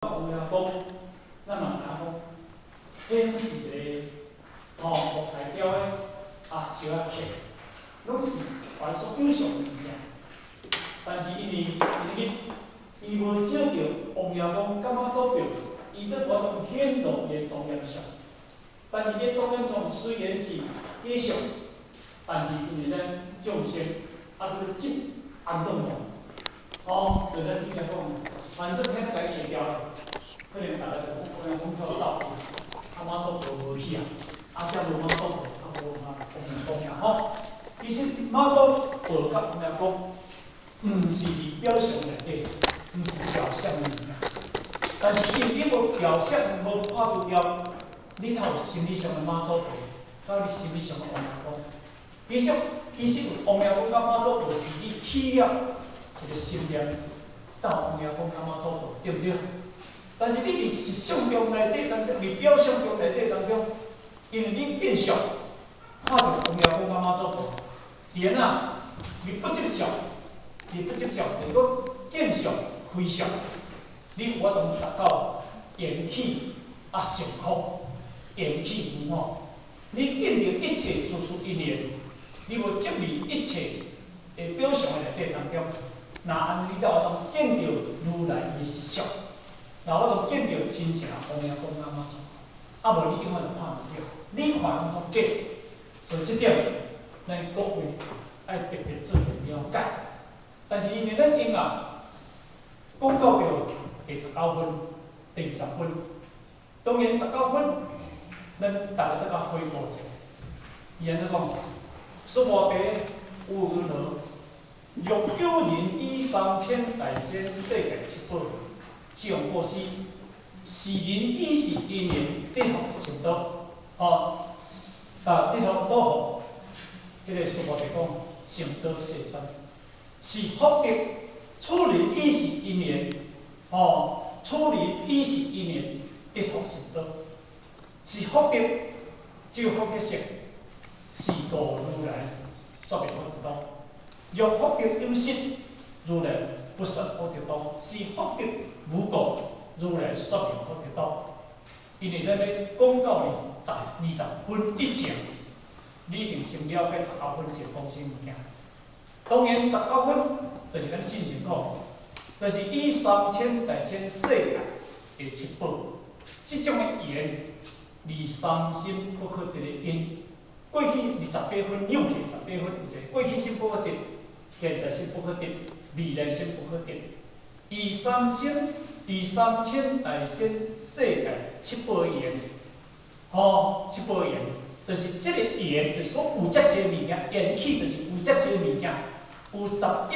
有影讲，咱嘛知影讲，迄是一个木材雕的树仔刻，拢是凡所有上的物件。但是伊无照着王爷公感觉做着，伊在活动显露伊的庄严性。但是伊庄严中虽然是继续，但是因为咱众生要执安顿就咱之前讲，反正遐改写掉了，可能大家就讲王爷公跳走，妈祖无去啊，才无妈祖无王爷公呀吼。其实妈祖无甲王爷公，毋是伫表象内底，毋是表象物件。但是因你无表象，无看除掉你头心理上的妈祖婆，甲你心理上的王爷公。其实王爷公甲妈祖婆是你起了一个心念，到王爷公甲妈祖婆，对不对？但是你伫实相中内底当中，伫表象中内底当中，因为你见相看到王爷公甲妈祖婆，然你不接受，就是讲见相非相，你有法度达到缘起成空，缘起无我。你见到一切诸事因缘，你无执迷一切的表象的内底当中，那安尼你才有法度见到如来伊的实相，那我度见到真正王爷公甲妈祖，无你永远就看唔到，你看拢总假。所以这点，咱各位爱特别做一了解。但是因为咱今讲到第19分、第20分，当然19分，咱大家都甲回顾一下。伊安怎讲？说无地有云何？若有人以3000大仙世界七宝，使用过失，是人以是因缘得福成道，得福道福。迄个说无地讲成道世尊，是福德。处理以是因缘，处理以是因缘得福成道，是福德。这个福德性是度如来说明福德道。若福德有失，如来不说福德道；是福德无过，如来说明福德道。因为咱要讲到20分以前，你一定先了解19分是讲啥物件。当然19分就是咱进前讲，就是以3000大千世界的七宝，这种的缘，离三心不可得的因。过去28分，又是28分，就是过去心不可得，现在心不可得，未来心不可得。以3000大千世界七宝缘，七宝缘，就是这个缘，就是讲有遮济物件，缘起就是有遮济物件，有11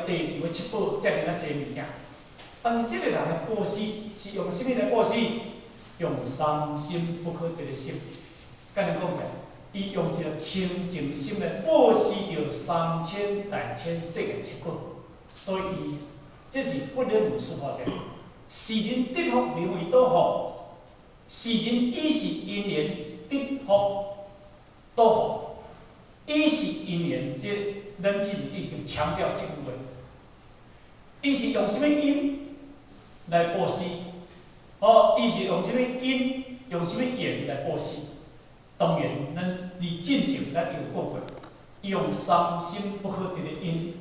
粒地球的七宝，才有遮济物件。但是这个人的布施是用什么来布施？用三心不可得的心。甲咱讲起来，伊用一个清净心来布施着3000大千世界七宝，所以这是不能无说法的。是人得福名为道福，是人以是因缘得福道福，以是因缘，这咱之前已经强调这句话。伊是用什么因来布施？伊是用什么因、用什么缘来布施？当然，咱伫进前咱有讲过，用三心不可得的因，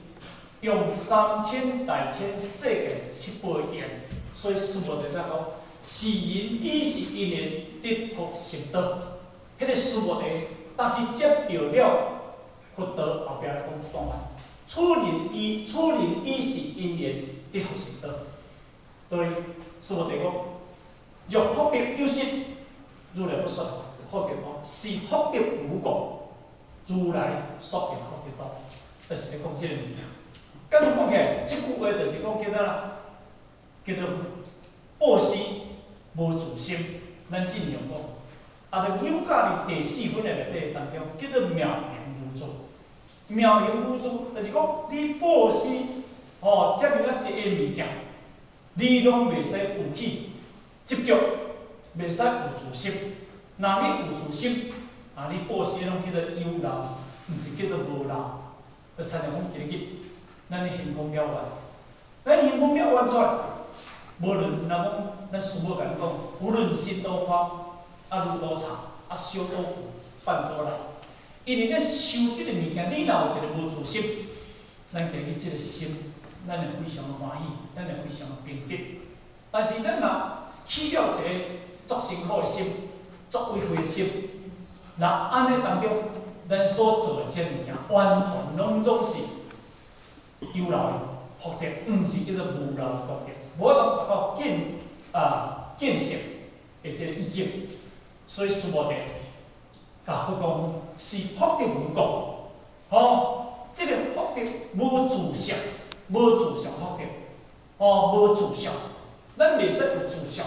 用3000大千世界七宝的缘，所以师父在讲，是人以是因缘得福成道。迄个师父的，当去接到了佛道后壁来讲一段话，处人以是因缘得福成道。所以师父在讲，若福德有失，如来不说福德道；是福德无过，如来说明福德道。就是在讲这个物件。简单讲起来，这句话就是讲叫做布施无自心。咱尽量讲，就有教伫第4分的内底当中，叫做妙行无助。妙行无助，就是讲你布施，遮尔一个物件，你拢袂使有去执着，袂使有自心。若你有自心，你布施拢叫做有漏，毋是叫做无漏。就参像讲今日，咱的行功了完，咱行功了完出来，无论咱讲咱师母甲咱讲，无论心多宽，路多长，修多苦，办多难。因为咱修即个物件，你若有一个无自信，咱家己即个心，咱会非常欢喜，咱会非常平静。但是咱若起了一个足辛苦的心，足违背的心，那安尼当中，咱所做的即个物件，完全拢总是有漏的福德，毋是叫做无漏的福德。无法达到建设的即个意境。所以师父哋甲佢讲是福德无过，即个福德无自相，无自相福德，无自相，咱袂使有自相。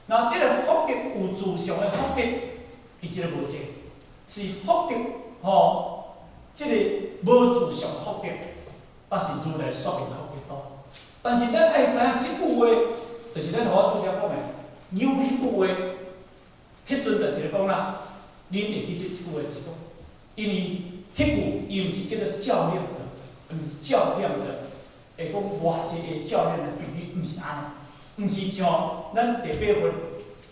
那即个福德有自相的福德，伊即个无解，是福德即个无自相福德，但是如来说明福德多。但是咱爱知影即句话，就是咱我拄则讲的，有迄句话，迄阵就是咧讲啦，恁会记即句话就是讲，因为迄句伊毋是叫做较量的，毋是较量的，会讲偌济个较量的比喻，毋是安尼，毋是像咱第八份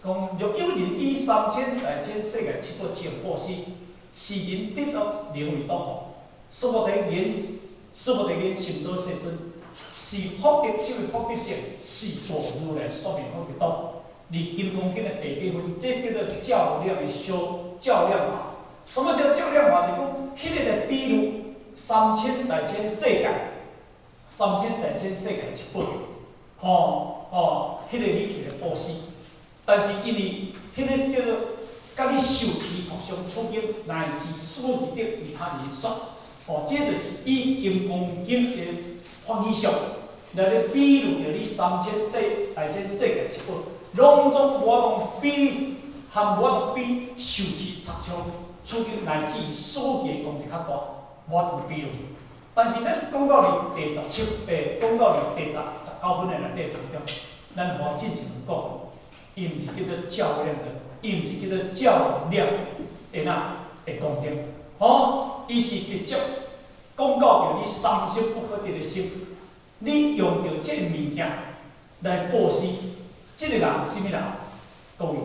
讲，若有人以3000大千世界七宝七用布施，是人得到灵为多福。师父在言成道世尊。是福德，即个福德性是大如来说明福德多。而金刚经的第八分，这叫做较量的较量法。什么叫较量法？就是讲，迄个来比如3000大千世界，3000大千世界七宝，迄个你去来布施。但是因为迄个叫做，甲你受持同相处境，乃至所而得与他人说，这就是以金刚经的法义上，来咧比如着你3000大千世界七宝，拢总无法比，含无法比受持读诵处境乃至所业功德较大，无法比如。但是咱讲到第17，讲到第19分的内底当中，咱华进前讲，伊毋是叫做较量的，伊毋是叫做较量的功德，伊是直接讲到着你三生不可得的心。你用着这个物件来布施，这个人是啥物人？各位，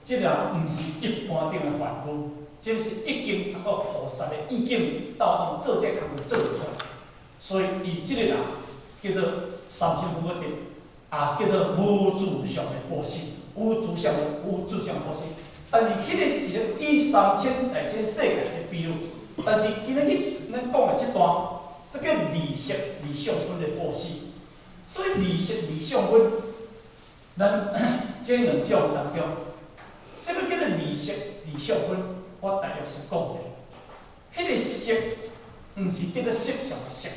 这个人毋是一般顶的凡夫，这是已经达到菩萨的意境，到做这工作做出来。所以，伊这个人叫做三生不可得，叫做无自相的布施，无自相布施。但是，迄个是咧以3000大千世界的比喻，但是今仔日咱讲的这段。这个理色理相分的布施，所以理色理相分，咱这两种当中，什么叫做理色理相分？我大约先讲者，迄个色，毋是叫做色相的色。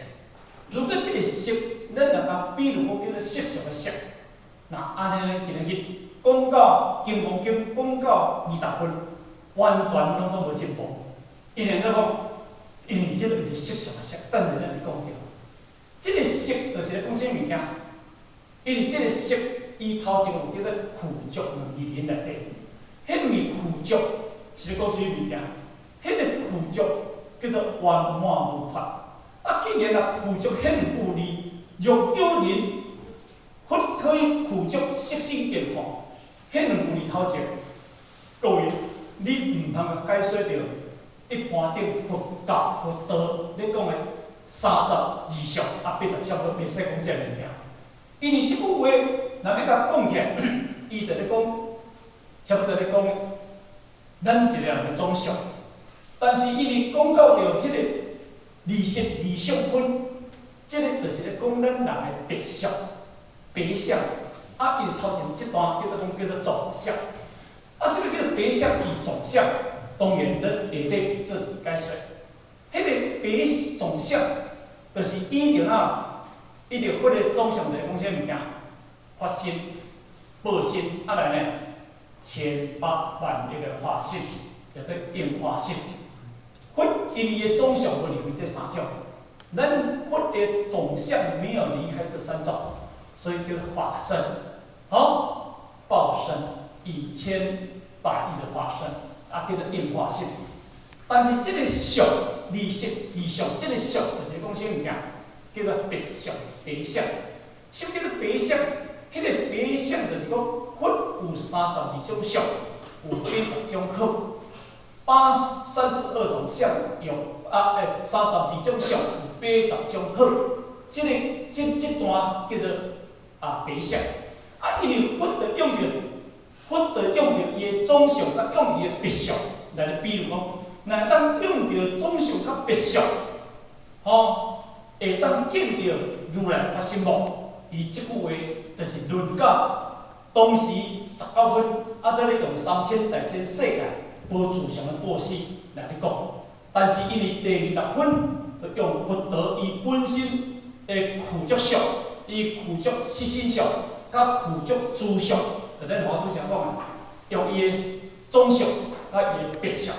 如果这个色，咱若讲，比如讲叫做色相的色，那安尼咱今仔日讲到《金刚经》，讲到20分，完全拢总无进步，因为讲。因为这个毋是色相的色，等下咱会讲到。这个色就是咧讲啥物件？因为这个色，伊头前有叫做苦足两字言内底，迄个苦足是咧讲啥物件？迄个苦足叫做圆满无法。既然苦足显有理，若有人佛可以苦足色性变化，显有理头前，各位，你毋通解说着。一般顶佛教佛道咧讲的32相80相，我袂使讲这物件。因为即句话，若要甲讲起来，伊就咧讲，差不多咧讲咱一个人的总相。但是因为讲到着迄个理色理相分，即个就是咧讲咱人的白相、白相。伊头前即段叫做总相。什么叫做白相与总相？当然，咱下底做一解说。迄个白总相，就是以着佛的总相来讲啥物件？发心、报心，来呢，1800万亿个化心，叫做应化心。佛因为的总相无离开这3种，咱佛的总相没有离开这3种，所以叫做法身，报身1000百亿的化身。叫做应化性，但是这个相理色理相，这个相就是讲啥物件？叫做白相白相。什么叫做白相？迄个白相就是讲，佛有32种相，有80种好，32种相有32种相有80种好。这段叫做白相。因为佛就用着伊的总相，甲用伊的别相来比如讲，若当用着总相甲别相，会当见着如来发心无？伊即句话就是论到当时19分，在咧用3000大千世界无自相的故事来咧讲。但是因为第20分，就用佛陀伊本身的具足相，伊具足实心相，甲具足自相，就咱好拄则讲的，用伊的总相，甲伊的别相，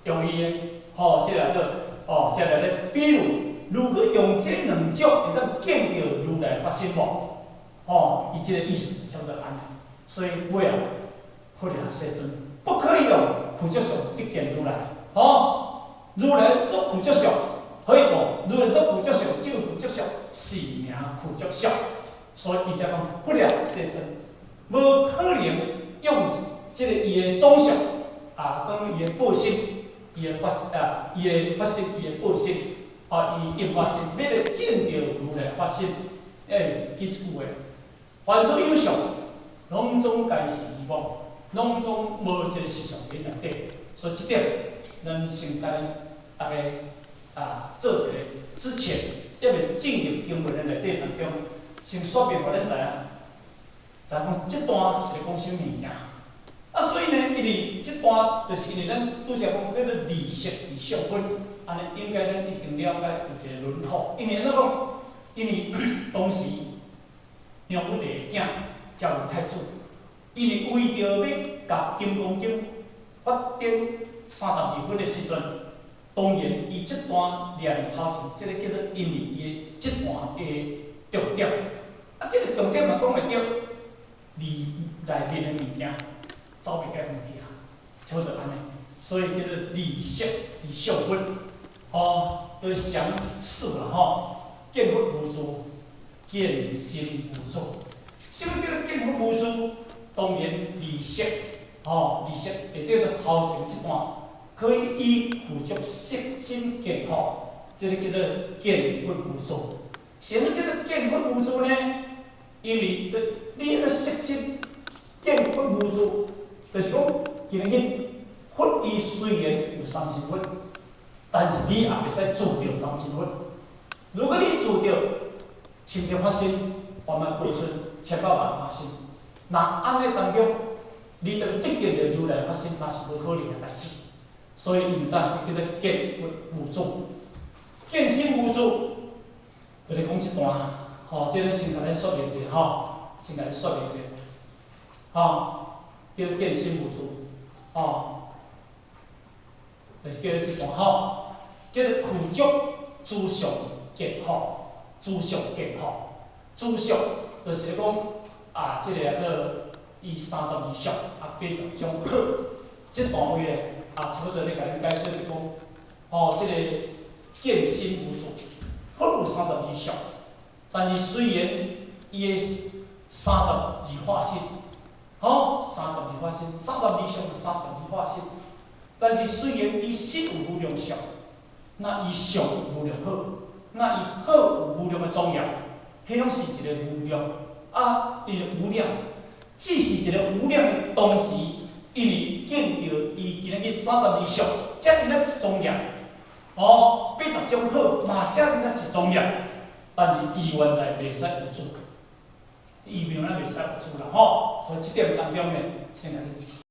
用伊的即个即个咧比如。如果用这两种，会当见到如来发心无？伊这个意思是差不多安尼。所以尾后，佛陀世尊不可以用具足相得见如来。如来说具足相，可以讲如来说具足相，这个具足相是名具足相。所以伊才讲佛陀世尊无可能用这个伊的总相讲伊的报身，伊的发心，伊的报身。伊应发心，要来见到如来发心，记一句话：凡所有相，拢总皆是虚妄，拢总无一个实相在内底。所以这点，咱先甲大家做一个之前，要未进入经文的内底当中，先说明互咱知影，讲这段是咧讲啥物件。所以呢，因为这段就是因为咱拄则讲叫做理识与相分。安尼应该咱已经了解有一个轮廓，因为怎讲？因为当时杨武帝的囝叫吴太子，因为为着要甲《金刚经》发展32分的时阵，当然伊这段掠伫头前，这个叫做因为伊的这段的重点。这个重点嘛讲会着里面的物件，走袂解物件，差不多安尼，所以叫做理识与相分。都详释了见佛无住，见心无住。什么叫做见佛无住？当然理识，理识会叫做头前这段，可以依具足色心见佛，这个叫做见佛无住。什么叫做见佛无住呢？因为你迄个色心见佛无住，就是讲今日佛伊虽然有30分。但是你也袂使做着30分。如果你做着清净发心、圆满报身、千百万发心，那安尼当中，你就得见着如来发心，那是无可能的代志。所以因当叫做见佛无住，见心无住，就是讲一段，这个先甲咱说明一下，先甲咱说明一下，叫见心无住，就是叫做一段叫做具足自相见佛，自相见佛，自相就是咧讲这个个伊32相80种好，这段位咧差不多咧甲恁解说咧讲，这个见心无住，佛有32相，但是虽然伊的32化身，32化身，32相的32化身，但是虽然伊心有无量相。那伊相有无量好，那伊好有无量的庄严，迄拢是一个无量伊个无量，只是一个无量的同时，因为见到伊今日32相，才因仔一庄严，80种好嘛，才因仔一庄严，但是伊原在袂使有主，伊妙咱袂使有主啦所以这点当中呢，先来。